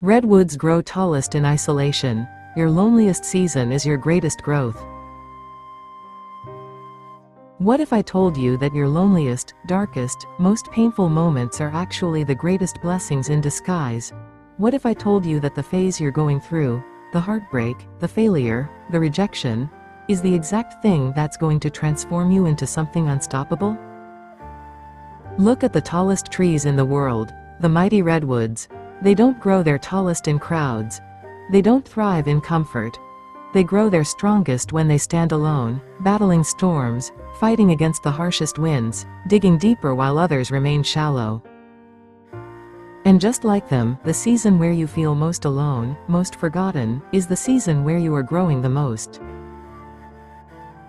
Redwoods grow tallest in isolation. Your loneliest season is your greatest growth. What if I told you that your loneliest, darkest, most painful moments are actually the greatest blessings in disguise? What if I told you that the phase you're going through, the heartbreak, the failure, the rejection, is the exact thing that's going to transform you into something unstoppable? Look at the tallest trees in the world, the mighty redwoods. They don't grow their tallest in crowds. They don't thrive in comfort. They grow their strongest when they stand alone, battling storms, fighting against the harshest winds, digging deeper while others remain shallow. And just like them, the season where you feel most alone, most forgotten, is the season where you are growing the most.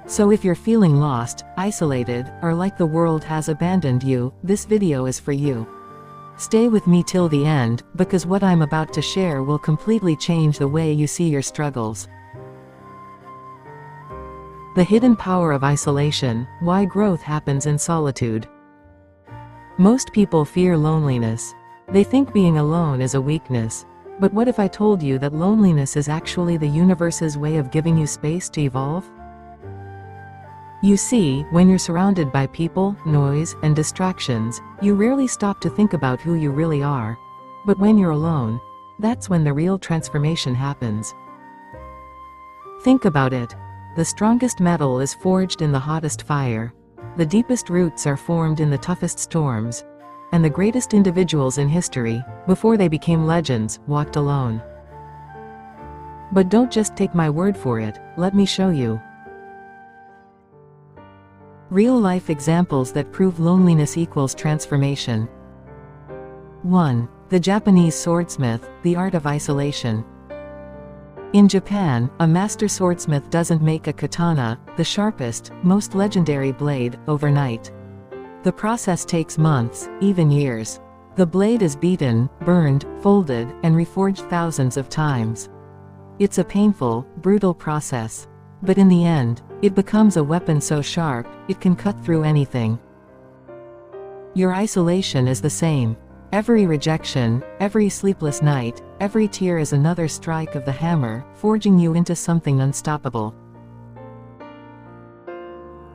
So if you're feeling lost, isolated, or like the world has abandoned you, this video is for you. Stay with me till the end, because what I'm about to share will completely change the way you see your struggles. The hidden power of isolation, why growth happens in solitude. Most people fear loneliness. They think being alone is a weakness. But what if I told you that loneliness is actually the universe's way of giving you space to evolve? You see, when you're surrounded by people, noise, and distractions, you rarely stop to think about who you really are. But when you're alone, that's when the real transformation happens. Think about it. The strongest metal is forged in the hottest fire. The deepest roots are formed in the toughest storms. And the greatest individuals in history, before they became legends, walked alone. But don't just take my word for it, let me show you. Real-life examples that prove loneliness equals transformation. 1. The Japanese swordsmith, the art of isolation. In Japan, a master swordsmith doesn't make a katana, the sharpest, most legendary blade, overnight. The process takes months, even years. The blade is beaten, burned, folded, and reforged thousands of times. It's a painful, brutal process. But in the end, it becomes a weapon so sharp, it can cut through anything. Your isolation is the same. Every rejection, every sleepless night, every tear is another strike of the hammer, forging you into something unstoppable.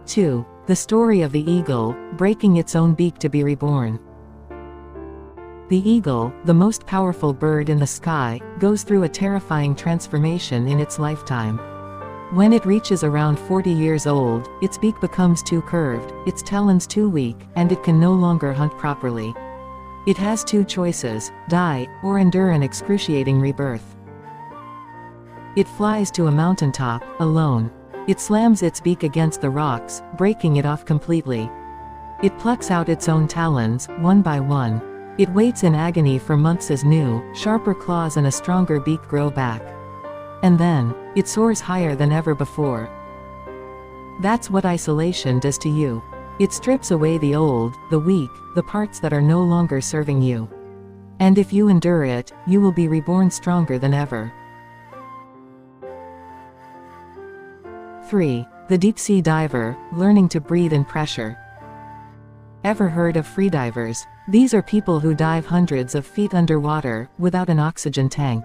2. The story of the eagle, breaking its own beak to be reborn. The eagle, the most powerful bird in the sky, goes through a terrifying transformation in its lifetime. When it reaches around 40 years old, its beak becomes too curved, its talons too weak, and it can no longer hunt properly. It has two choices: die, or endure an excruciating rebirth. It flies to a mountaintop, alone. It slams its beak against the rocks, breaking it off completely. It plucks out its own talons, one by one. It waits in agony for months as new, sharper claws and a stronger beak grow back. And then, it soars higher than ever before. That's what isolation does to you. It strips away the old, the weak, the parts that are no longer serving you. And if you endure it, you will be reborn stronger than ever. 3. The deep-sea diver, learning to breathe in pressure. Ever heard of freedivers? These are people who dive hundreds of feet underwater, without an oxygen tank.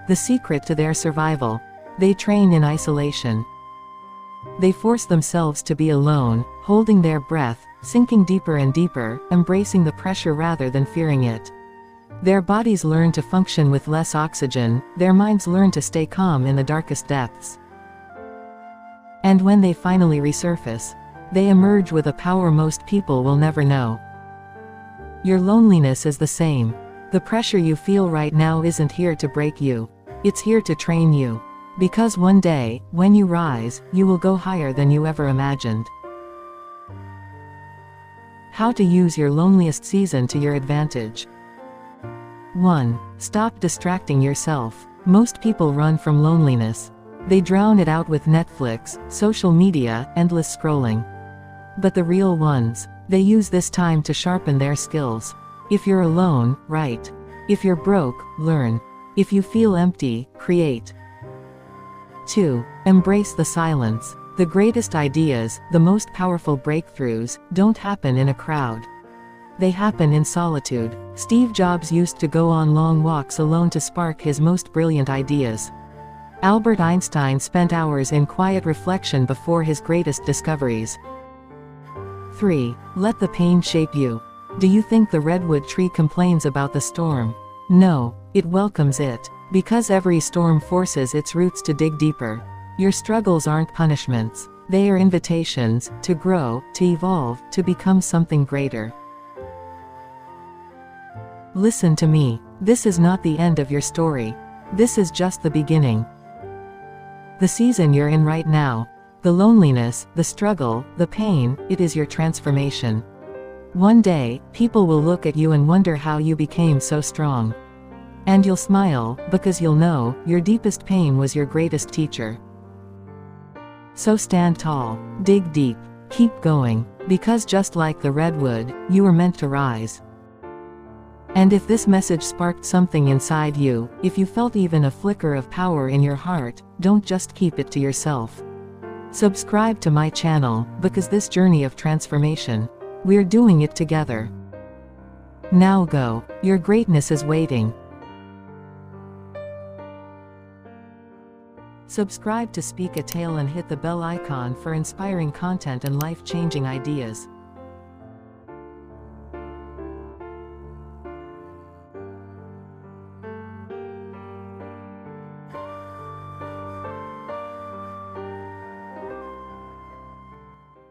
The secret to their survival: they train in isolation. They force themselves to be alone, holding their breath, sinking deeper and deeper, embracing the pressure rather than fearing it. Their bodies learn to function with less oxygen, their minds learn to stay calm in the darkest depths. And when they finally resurface, they emerge with a power most people will never know. Your loneliness is the same. The pressure you feel right now isn't here to break you. It's here to train you. Because one day, when you rise, you will go higher than you ever imagined. How to use your loneliest season to your advantage. 1. Stop distracting yourself. Most people run from loneliness. They drown it out with Netflix, social media, endless scrolling. But the real ones, they use this time to sharpen their skills. If you're alone, write. If you're broke, learn. If you feel empty, create. 2. Embrace the silence. The greatest ideas, the most powerful breakthroughs, don't happen in a crowd. They happen in solitude. Steve Jobs used to go on long walks alone to spark his most brilliant ideas. Albert Einstein spent hours in quiet reflection before his greatest discoveries. 3. Let the pain shape you. Do you think the redwood tree complains about the storm? No, it welcomes it. Because every storm forces its roots to dig deeper. Your struggles aren't punishments. They are invitations to grow, to evolve, to become something greater. Listen to me. This is not the end of your story. This is just the beginning. The season you're in right now, the loneliness, the struggle, the pain, it is your transformation. One day, people will look at you and wonder how you became so strong. And you'll smile, because you'll know, your deepest pain was your greatest teacher. So stand tall, dig deep, keep going, because just like the redwood, you were meant to rise. And if this message sparked something inside you, if you felt even a flicker of power in your heart, don't just keep it to yourself. Subscribe to my channel, because this journey of transformation, we're doing it together. Now go, your greatness is waiting. Subscribe to Speak a Tale and hit the bell icon for inspiring content and life-changing ideas.